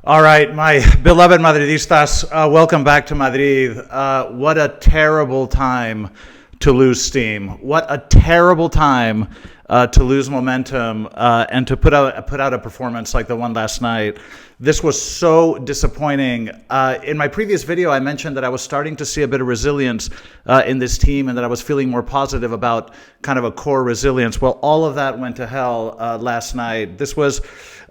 All right, my beloved Madridistas, welcome back to Madrid. What a terrible time to lose steam. What a terrible time to lose momentum and to put out a performance like the one last night. This was so disappointing. In my previous video, I mentioned that I was starting to see a bit of resilience in this team and that I was feeling more positive about kind of a core resilience. Well, all of that went to hell last night. This was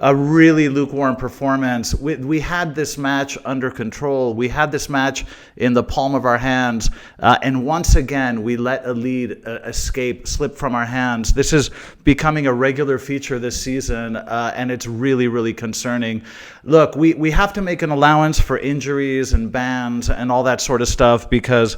a really lukewarm performance. We had this match under control. We had this match in the palm of our hands. And once again, we let a lead slip from our hands. This is becoming a regular feature this season, and it's really, really concerning. Look, we have to make an allowance for injuries and bans and all that sort of stuff because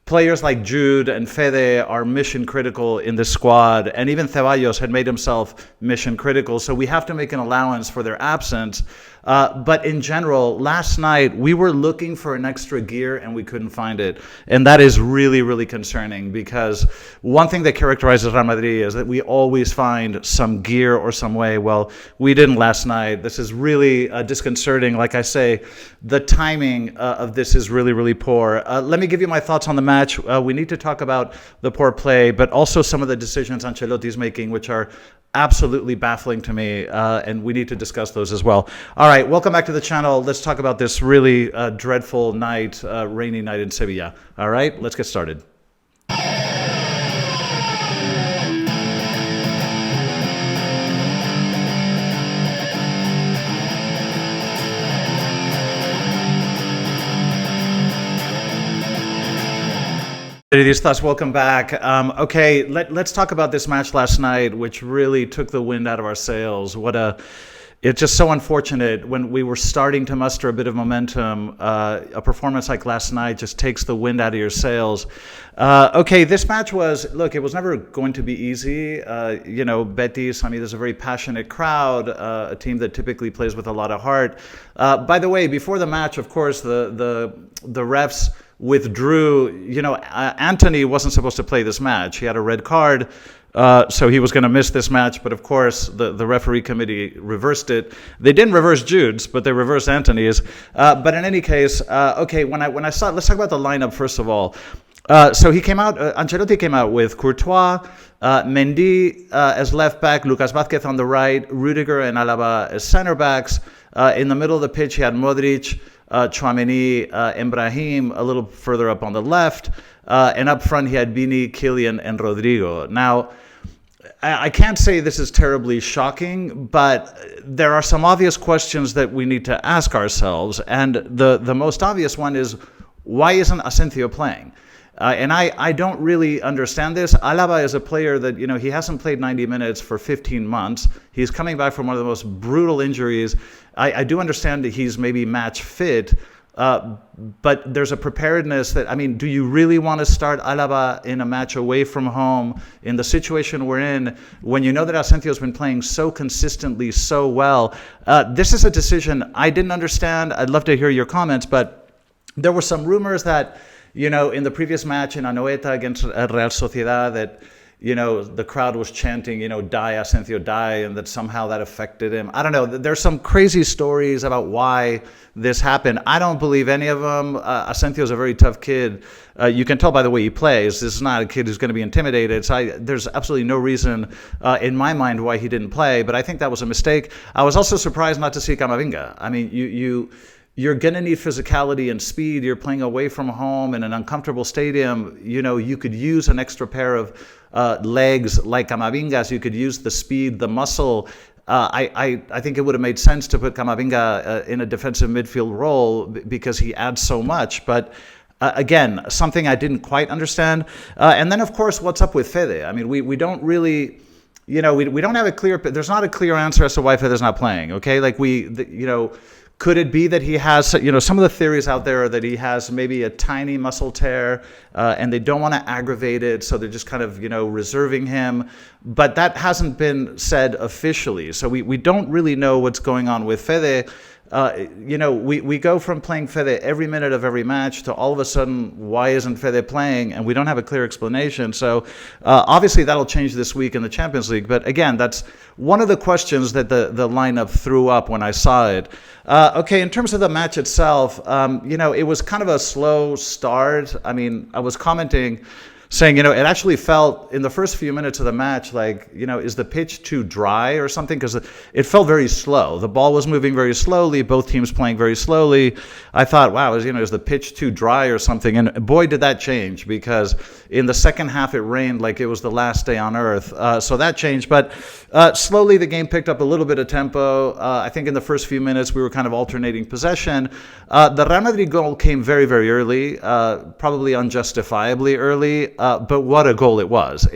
players like Jude and Fede are mission critical in this squad, and even Ceballos had made himself mission critical, so we have to make an allowance for their absence. But in general, last night we were looking for an extra gear and we couldn't find it. And that is really, really concerning because one thing that characterizes Real Madrid is that we always find some gear or some way. Well, we didn't last night. This is really disconcerting. Like I say, the timing of this is really, really poor. Let me give you my thoughts on the match. We need to talk about the poor play, but also some of the decisions Ancelotti is making, which are absolutely baffling to me, and we need to discuss those as well. All right, welcome back to the channel. Let's talk about this really dreadful night, rainy night in Sevilla. All right, let's get started. Madridistas, welcome back. Okay, let's talk about this match last night, which really took the wind out of our sails. It's just so unfortunate when we were starting to muster a bit of momentum. A performance like last night just takes the wind out of your sails. Okay, this match it was never going to be easy. Betis, there's a very passionate crowd, a team that typically plays with a lot of heart. By the way, before the match, of course, the refs withdrew. Anthony wasn't supposed to play this match. He had a red card, so he was going to miss this match. But of course, the referee committee reversed it. They didn't reverse Jude's, but they reversed Anthony's. But in any case, okay, when I saw, let's talk about the lineup first of all. So he came out. Ancelotti came out with Courtois, Mendy as left back, Lucas Vázquez on the right, Rudiger and Alaba as center backs. In the middle of the pitch, he had Modric, Tchouaméni, Ibrahim a little further up on the left, and up front he had Vini, Kylian, and Rodrigo. Now, I can't say this is terribly shocking, but there are some obvious questions that we need to ask ourselves, and the most obvious one is, why isn't Asensio playing? And I don't really understand this. Alaba is a player that, he hasn't played 90 minutes for 15 months. He's coming back from one of the most brutal injuries. I do understand that he's maybe match fit, but there's a preparedness that, do you really want to start Alaba in a match away from home in the situation we're in when you know that Asensio's been playing so consistently, so well? This is a decision I didn't understand. I'd love to hear your comments, but there were some rumors that, in the previous match in Anoeta against Real Sociedad that, the crowd was chanting, die, Asensio, die, and that somehow that affected him. I don't know. There's some crazy stories about why this happened. I don't believe any of them. Asensio's a very tough kid. You can tell by the way he plays. This is not a kid who's going to be intimidated. So there's absolutely no reason in my mind why he didn't play, but I think that was a mistake. I was also surprised not to see Camavinga. You're going to need physicality and speed. You're playing away from home in an uncomfortable stadium. You could use an extra pair of legs like Camavinga's. You could use the speed, the muscle. I think it would have made sense to put Camavinga in a defensive midfield role because he adds so much. But again, something I didn't quite understand. And then, of course, what's up with Fede? We don't really... we don't have a clear... There's not a clear answer as to why Fede's not playing, okay? Could it be that he has, some of the theories out there are that he has maybe a tiny muscle tear and they don't want to aggravate it, so they're just kind of, reserving him. But that hasn't been said officially. So we don't really know what's going on with Fede. We go from playing Fede every minute of every match to all of a sudden, why isn't Fede playing? And we don't have a clear explanation. So obviously that'll change this week in the Champions League. But again, that's one of the questions that the lineup threw up when I saw it. In terms of the match itself, it was kind of a slow start. I mean, I was commenting saying, it actually felt in the first few minutes of the match like, is the pitch too dry or something? Because it felt very slow. The ball was moving very slowly, both teams playing very slowly. I thought, wow, is the pitch too dry or something? And boy, did that change, because in the second half it rained like it was the last day on earth. So that changed. But slowly the game picked up a little bit of tempo. I think in the first few minutes we were kind of alternating possession. The Real Madrid goal came very, very early, probably unjustifiably early. But what a goal it was.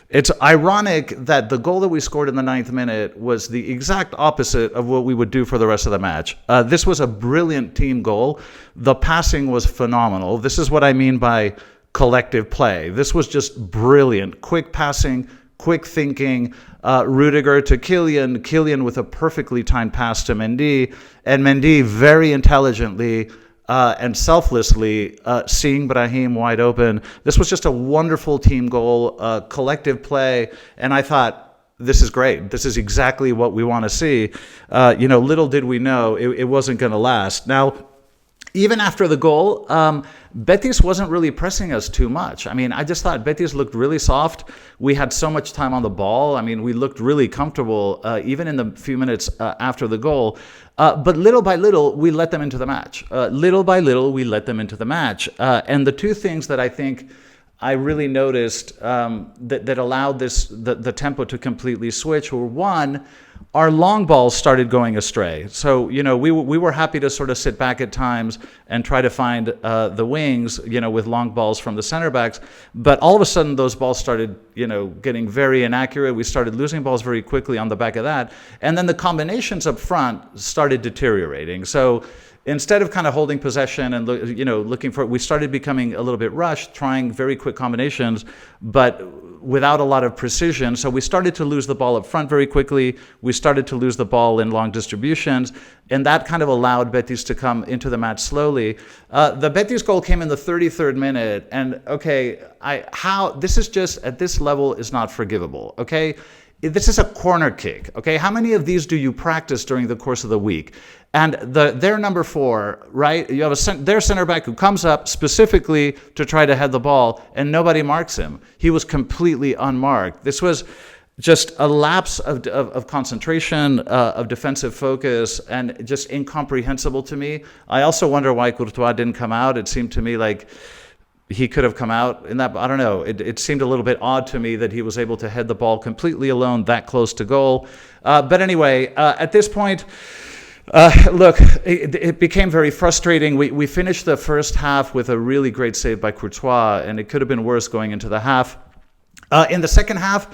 It's ironic that the goal that we scored in the 9th minute was the exact opposite of what we would do for the rest of the match. This was a brilliant team goal. The passing was phenomenal. This is what I mean by collective play. This was just brilliant. Quick passing, quick thinking. Rudiger to Kylian with a perfectly timed pass to Mendy, and Mendy very intelligently and selflessly seeing Brahim wide open. This was just a wonderful team goal, collective play, and I thought, this is great. This is exactly what we want to see. Little did we know it wasn't going to last. Now, even after the goal, Betis wasn't really pressing us too much. I mean, I just thought Betis looked really soft. We had so much time on the ball. I mean, we looked really comfortable, even in the few minutes after the goal. But little by little, we let them into the match. Little by little, we let them into the match. And the two things that I think I really noticed that allowed the tempo to completely switch were, one, our long balls started going astray. So, we were happy to sort of sit back at times and try to find the wings, with long balls from the center backs. But all of a sudden, those balls started, getting very inaccurate. We started losing balls very quickly on the back of that. And then the combinations up front started deteriorating. So instead of kind of holding possession and looking for it, we started becoming a little bit rushed, trying very quick combinations, but without a lot of precision. So we started to lose the ball up front very quickly. We started to lose the ball in long distributions, and that kind of allowed Betis to come into the match slowly. The Betis goal came in the 33rd minute, and this is just, at this level, is not forgivable, okay? This is a corner kick, okay? How many of these do you practice during the course of the week? And their number 4, right? You have their center back who comes up specifically to try to head the ball, and nobody marks him. He was completely unmarked. This was just a lapse of concentration, of defensive focus, and just incomprehensible to me. I also wonder why Courtois didn't come out. It seemed to me like he could have come out in that. I don't know. It seemed a little bit odd to me that he was able to head the ball completely alone that close to goal. But anyway, at this point, look, it became very frustrating. We finished the first half with a really great save by Courtois, and it could have been worse going into the half. In the second half,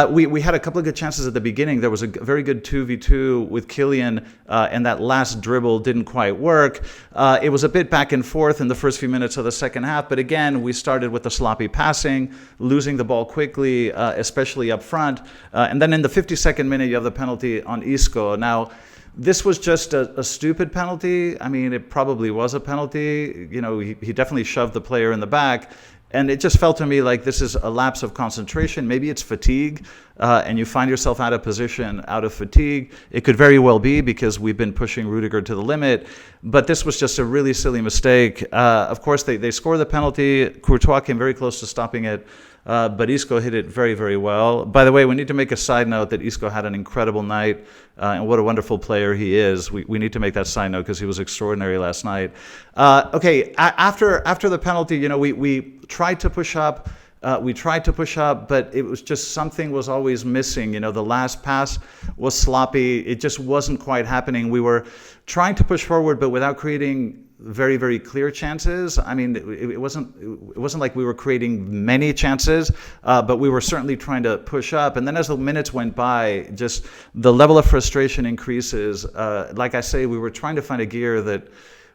we had a couple of good chances at the beginning. There was a very good 2v2 with Kylian, and that last dribble didn't quite work. It was a bit back and forth in the first few minutes of the second half, but again, we started with the sloppy passing, losing the ball quickly, especially up front. And then in the 52nd minute, you have the penalty on Isco. Now, this was just a stupid penalty. I mean, it probably was a penalty. He definitely shoved the player in the back. And it just felt to me like this is a lapse of concentration. Maybe it's fatigue, and you find yourself out of position, out of fatigue. It could very well be because we've been pushing Rudiger to the limit. But this was just a really silly mistake. Of course, they score the penalty. Courtois came very close to stopping it. But Isco hit it very, very well. By the way, we need to make a side note that Isco had an incredible night, and what a wonderful player he is. We need to make that side note because he was extraordinary last night. After the penalty, we tried to push up. But it was just something was always missing. The last pass was sloppy. It just wasn't quite happening. We were trying to push forward, but without creating very, very clear chances. I mean, it wasn't like we were creating many chances, but we were certainly trying to push up. And then as the minutes went by, just the level of frustration increases. Like I say, we were trying to find a gear that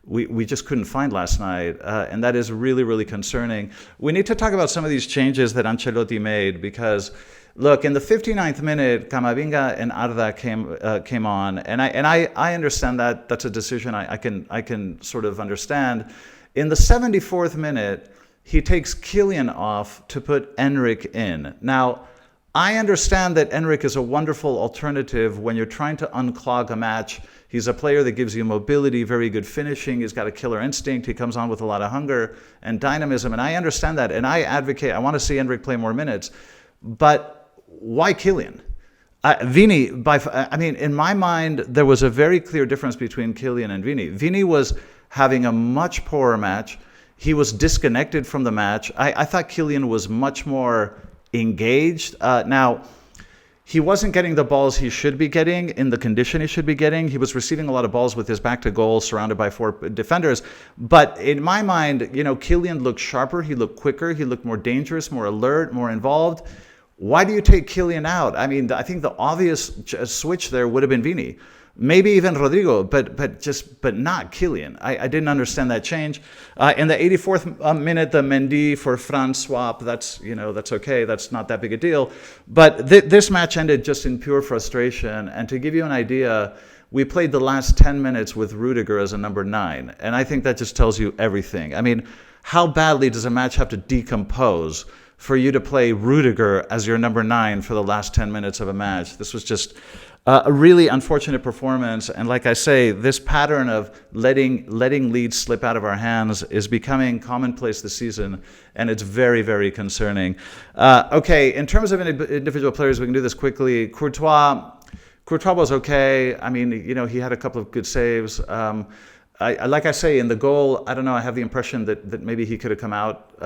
we just couldn't find last night, and that is really, really concerning. We need to talk about some of these changes that Ancelotti made because Look, in the 59th minute, Camavinga and Arda came on, and I understand that that's a decision I can sort of understand. In the 74th minute, he takes Kylian off to put Enric in. Now, I understand that Enric is a wonderful alternative when you're trying to unclog a match. He's a player that gives you mobility, very good finishing. He's got a killer instinct. He comes on with a lot of hunger and dynamism, and I understand that. And I advocate, I want to see Enric play more minutes. But why Kylian? Vini, in my mind, there was a very clear difference between Kylian and Vini. Vini was having a much poorer match. He was disconnected from the match. I thought Kylian was much more engaged. Now, he wasn't getting the balls he should be getting in the condition he should be getting. He was receiving a lot of balls with his back to goal, surrounded by 4 defenders. But in my mind, Kylian looked sharper. He looked quicker. He looked more dangerous, more alert, more involved. Why do you take Kylian out? I mean, I think the obvious switch there would have been Vini. Maybe even Rodrigo, but not Kylian. I didn't understand that change. In the 84th minute, the Mendy for Fran swap, that's okay. That's not that big a deal. But this match ended just in pure frustration. And to give you an idea, we played the last 10 minutes with Rudiger as a number 9. And I think that just tells you everything. I mean, how badly does a match have to decompose for you to play Rudiger as your number 9 for the last 10 minutes of a match? This was just a really unfortunate performance, and like I say, this pattern of letting leads slip out of our hands is becoming commonplace this season, and it's very, very concerning. Okay, in terms of individual players, we can do this quickly. Courtois was okay. I mean, he had a couple of good saves. Like I say, in the goal, I don't know, I have the impression that maybe he could have come out,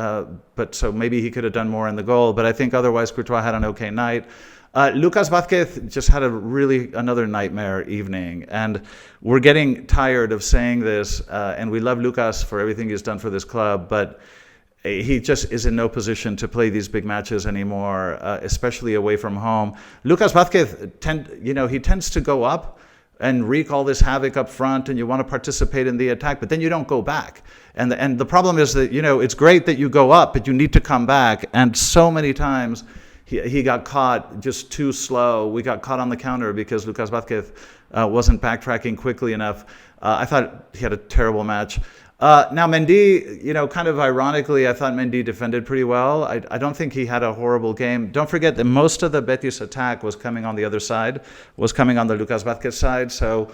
but so maybe he could have done more in the goal, but I think otherwise Courtois had an okay night. Lucas Vázquez just had another nightmare evening, and we're getting tired of saying this, and we love Lucas for everything he's done for this club, but he just is in no position to play these big matches anymore, especially away from home. Lucas Vázquez, he tends to go up and wreak all this havoc up front, and you want to participate in the attack, but then you don't go back. And the problem is that, it's great that you go up, but you need to come back, and so many times he got caught just too slow. We got caught on the counter because Lucas Vázquez wasn't backtracking quickly enough. I thought he had a terrible match. Now Mendy, kind of ironically, I thought Mendy defended pretty well. I don't think he had a horrible game. Don't forget that most of the Betis attack was coming on the other side, was coming on the Lucas Vázquez side. So,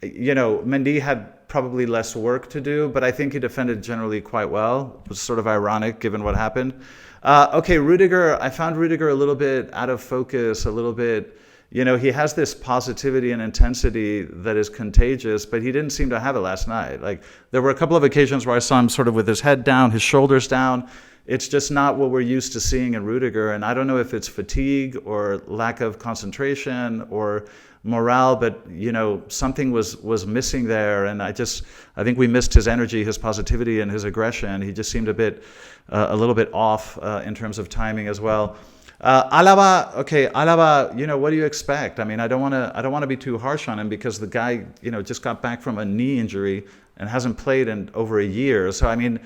Mendy had probably less work to do, but I think he defended generally quite well. It was sort of ironic given what happened. Okay, Rudiger, I found Rudiger a little bit out of focus, a little bit, he has this positivity and intensity that is contagious, but he didn't seem to have it last night. Like, there were a couple of occasions where I saw him sort of with his head down, his shoulders down. It's just not what we're used to seeing in Rudiger, and I don't know if it's fatigue or lack of concentration or morale, but something was missing there, and I think we missed his energy, his positivity, and his aggression. He just seemed a little bit off in terms of timing as well. Alaba, what do you expect? I mean, I don't want to be too harsh on him because the guy, just got back from a knee injury and hasn't played in over a year. So I mean,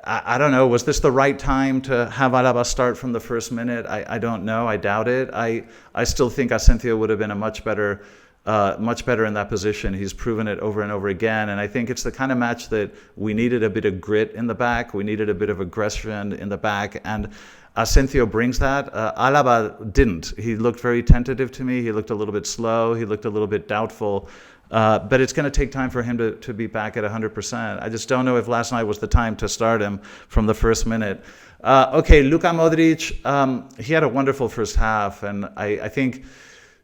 I don't know. Was this the right time to have Alaba start from the first minute? I don't know. I doubt it. I still think Asensio would have been a much better in that position. He's proven it over and over again. And I think it's the kind of match that we needed a bit of grit in the back. We needed a bit of aggression in the back. And Asensio brings that. Alaba didn't. He looked very tentative to me. He looked a little bit slow. He looked a little bit doubtful. But it's going to take time for him to be back at 100%. I just don't know if last night was the time to start him from the first minute. Okay, Luka Modric, he had a wonderful first half, and I think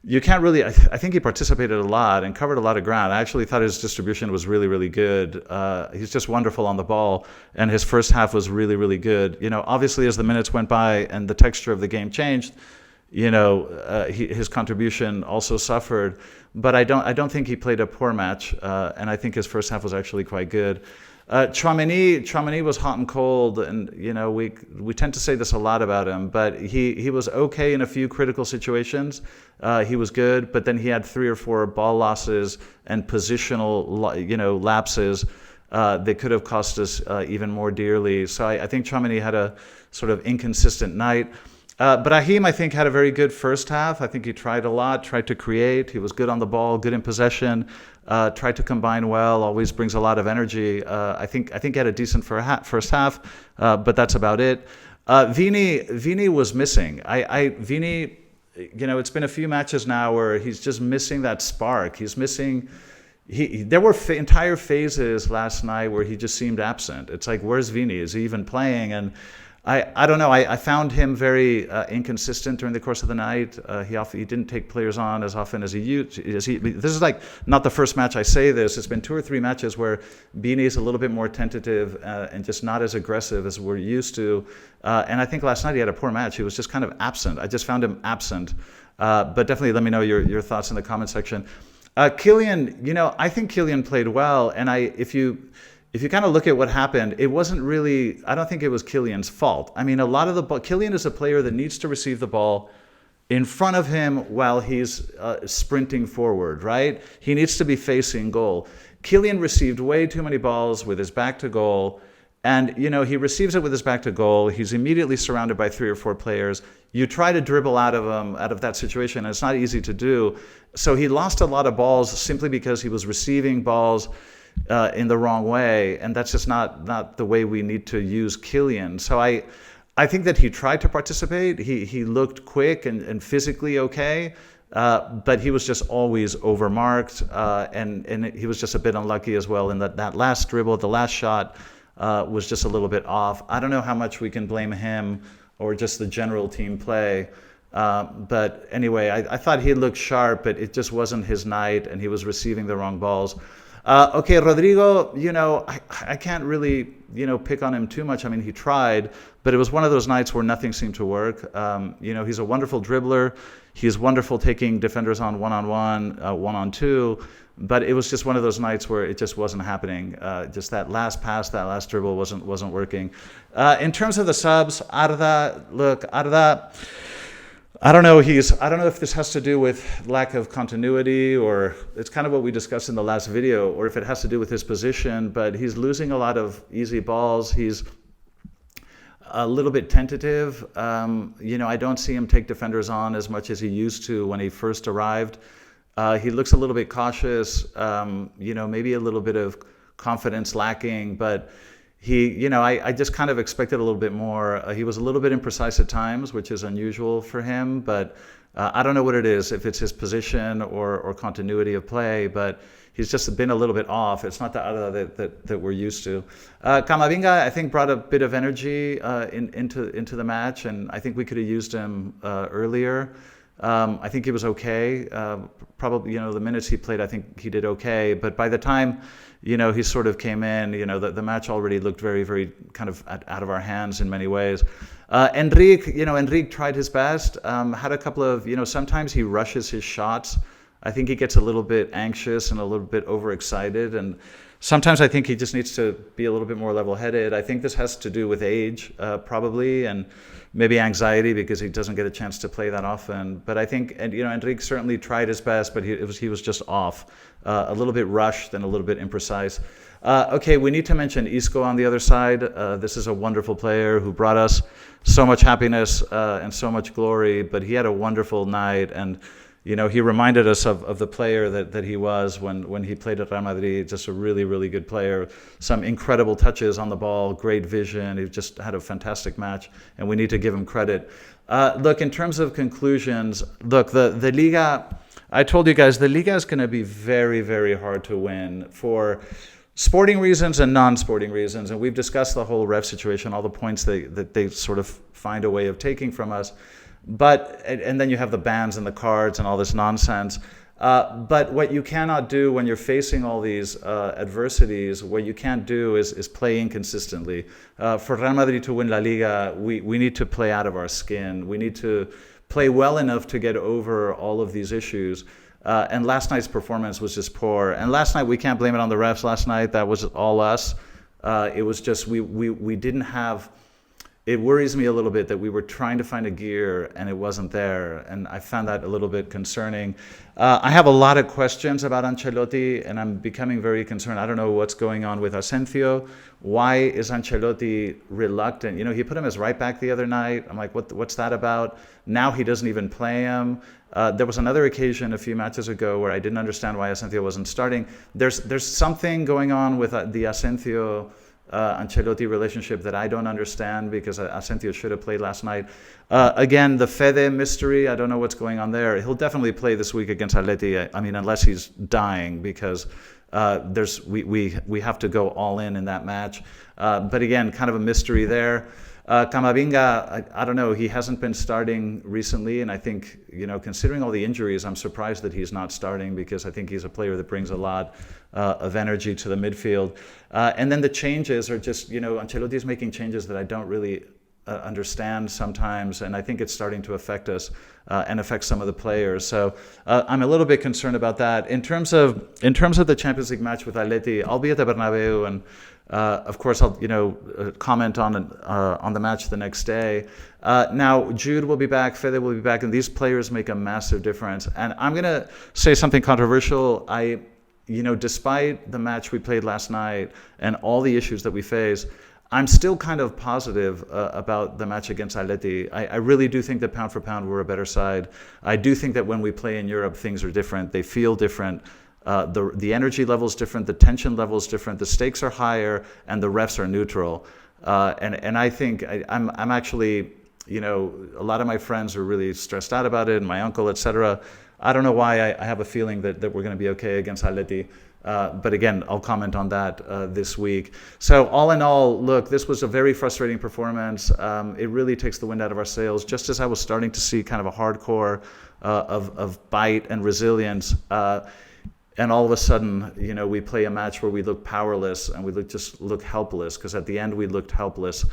you can't really. I think he participated a lot and covered a lot of ground. I actually thought his distribution was really, really good. He's just wonderful on the ball, and his first half was really, really good. Obviously, as the minutes went by and the texture of the game changed, his contribution also suffered. But I don't think he played a poor match, and I think his first half was actually quite good. Tchouaméni was hot and cold, and we tend to say this a lot about him, but he was okay in a few critical situations. He was good, but then he had 3 or 4 ball losses and positional lapses that could have cost us even more dearly. So I think Tchouaméni had a sort of inconsistent night. Brahim, I think, had a very good first half. I think he tried a lot, tried to create. He was good on the ball, good in possession, tried to combine well, always brings a lot of energy. I think he had a decent first half, but that's about it. Vini was missing. Vini, it's been a few matches now where he's just missing that spark. He's missing. There were entire phases last night where he just seemed absent. It's like, where's Vini? Is he even playing? And I don't know. I found him very inconsistent during the course of the night. He didn't take players on as often as he used. This is like not the first match I say this. It's been 2 or 3 matches where Vini is a little bit more tentative and just not as aggressive as we're used to. And I think last night he had a poor match. He was just kind of absent. I just found him absent. But definitely let me know your thoughts in the comment section. Kylian, I think Kylian played well, and if you kind of look at what happened, it wasn't really. I don't think it was Kylian's fault. I mean, a lot of the ball. Kylian is a player that needs to receive the ball in front of him while he's sprinting forward, right? He needs to be facing goal. Kylian received way too many balls with his back to goal. And, he receives it with his back to goal. He's immediately surrounded by 3 or 4 players. You try to dribble out of that situation, and it's not easy to do. So he lost a lot of balls simply because he was receiving balls in the wrong way, and that's just not the way we need to use Kylian. So I think that he tried to participate. He looked quick and physically okay, but he was just always overmarked, and he was just a bit unlucky as well in that last dribble, the last shot. Was just a little bit off. I don't know how much we can blame him or just the general team play. But anyway, I thought he looked sharp, but it just wasn't his night, and he was receiving the wrong balls. Okay, Rodrigo, I can't really, pick on him too much. I mean, he tried, but it was one of those nights where nothing seemed to work. He's a wonderful dribbler. He's wonderful taking defenders on one-on-one, one-on-two. But it was just one of those nights where it just wasn't happening. Just that last pass, that last dribble wasn't working. In terms of the subs, Arda, I don't know if this has to do with lack of continuity, or it's kind of what we discussed in the last video, or if it has to do with his position, but he's losing a lot of easy balls. He's a little bit tentative. I don't see him take defenders on as much as he used to when he first arrived. He looks a little bit cautious, maybe a little bit of confidence lacking, but I just kind of expected a little bit more. He was a little bit imprecise at times, which is unusual for him, but I don't know what it is, if it's his position or continuity of play, but he's just been a little bit off. It's not the Arda that we're used to. Camavinga, I think, brought a bit of energy into the match, and I think we could have used him earlier. I think he was okay. Probably, the minutes he played, I think he did okay. But by the time, he sort of came in, the match already looked very, very kind of out of our hands in many ways. Enrique tried his best. Had a couple of, sometimes he rushes his shots. I think he gets a little bit anxious and a little bit overexcited. And sometimes I think he just needs to be a little bit more level-headed. I think this has to do with age, probably, and maybe anxiety because he doesn't get a chance to play that often. But I think, Enrique certainly tried his best, but he was just off, a little bit rushed and a little bit imprecise. Okay, we need to mention Isco on the other side. This is a wonderful player who brought us so much happiness and so much glory, but he had a wonderful night, and he reminded us of the player that he was when he played at Real Madrid. Just a really, really good player. Some incredible touches on the ball, great vision. He just had a fantastic match, and we need to give him credit. Look, in terms of conclusions, the Liga, I told you guys, the Liga is going to be very, very hard to win for sporting reasons and non-sporting reasons. And we've discussed the whole ref situation, all the points that they sort of find a way of taking from us. But, and then you have the bans and the cards and all this nonsense. But what you cannot do when you're facing all these adversities, what you can't do is play inconsistently. For Real Madrid to win La Liga, we need to play out of our skin. We need to play well enough to get over all of these issues. And last night's performance was just poor. And last night, we can't blame it on the refs last night. That was all us. It was just we didn't have it worries me a little bit that we were trying to find a gear and it wasn't there, and I found that a little bit concerning. I have a lot of questions about Ancelotti, and I'm becoming very concerned. I don't know what's going on with Asensio. Why is Ancelotti reluctant? You know, he put him as right back the other night. I'm like, what's that about? Now he doesn't even play him. There was another occasion a few matches ago where I didn't understand why Asensio wasn't starting. There's something going on with the Asensio Ancelotti relationship that I don't understand, because Asensio should have played last night. Again, the Fede mystery, I don't know what's going on there. He'll definitely play this week against Atleti. I mean, unless he's dying, because we have to go all in that match. But again, kind of a mystery there. Camavinga, I don't know. He hasn't been starting recently, and I think, you know, considering all the injuries, I'm surprised that he's not starting, because I think he's a player that brings a lot of energy to the midfield. And then the changes are just, you know, Ancelotti's making changes that I don't really understand sometimes, and I think it's starting to affect us and affect some of the players. So I'm a little bit concerned about that. In terms of the Champions League match with Atleti, I'll be at the Bernabeu, and of course I'll comment on the match the next day. Now Jude will be back, Fede will be back, and these players make a massive difference. And I'm gonna say something controversial. Despite the match we played last night and all the issues that we face, I'm still kind of positive about the match against Atleti. I really do think that pound for pound we're a better side. I do think that when we play in Europe, things are different. They feel different. The energy level is different. The tension level is different. The stakes are higher, and the refs are neutral. And I think I'm actually, a lot of my friends are really stressed out about it, and my uncle, etc. I don't know why. I have a feeling that we're going to be okay against Atleti. But again, I'll comment on that this week. So all in all, look, this was a very frustrating performance. It really takes the wind out of our sails, just as I was starting to see kind of a hardcore of bite and resilience. And all of a sudden, we play a match where we look powerless, and we just look helpless, because at the end we looked helpless.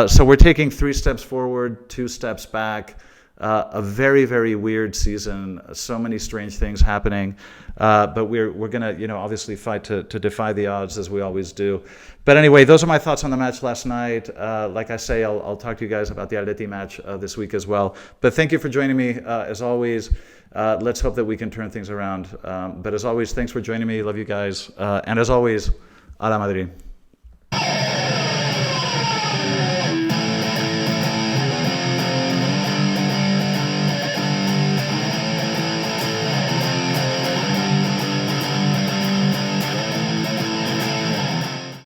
So we're taking 3 steps forward, 2 steps back. A very, very weird season. So many strange things happening. But we're going to, obviously fight to defy the odds, as we always do. But anyway, those are my thoughts on the match last night. Like I say, I'll talk to you guys about the Atleti match this week as well. But thank you for joining me, as always. Let's hope that we can turn things around. But as always, thanks for joining me. Love you guys. And as always, a la Madrid.